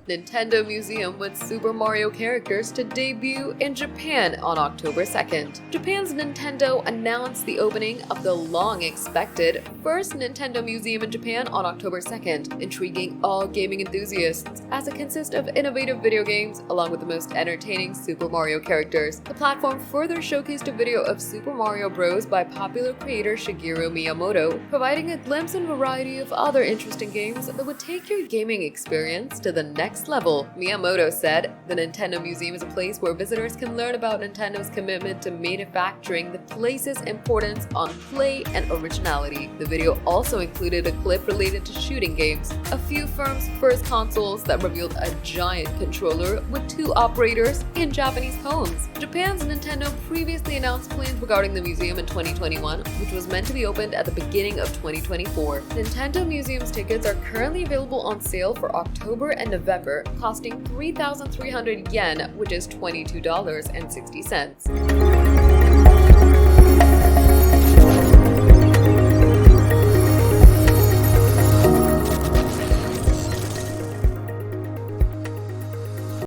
Nintendo Museum with Super Mario characters to debut in Japan on October 2nd. Japan's Nintendo announced the opening of the long-expected first Nintendo Museum in Japan on October 2nd, intriguing all gaming enthusiasts as it consists of innovative video games along with the most entertaining Super Mario characters. The platform further showcased a video of Super Mario Bros. By popular creator Shigeru Miyamoto, providing a glimpse and variety of other interesting games that would take your gaming experience to the next level. Miyamoto said, "The Nintendo Museum is a place where visitors can learn about Nintendo's commitment to manufacturing, the place's importance on play and originality." The video also included a clip related to shooting games, a few firms' first consoles that revealed a giant controller with 2 operators in Japanese homes. Japan's Nintendo previously announced plans regarding the museum in 2021, which was meant to be opened at the beginning of 2024. Nintendo Museum's tickets are currently available on sale for October and November, costing 3,300 yen, which is $22.60.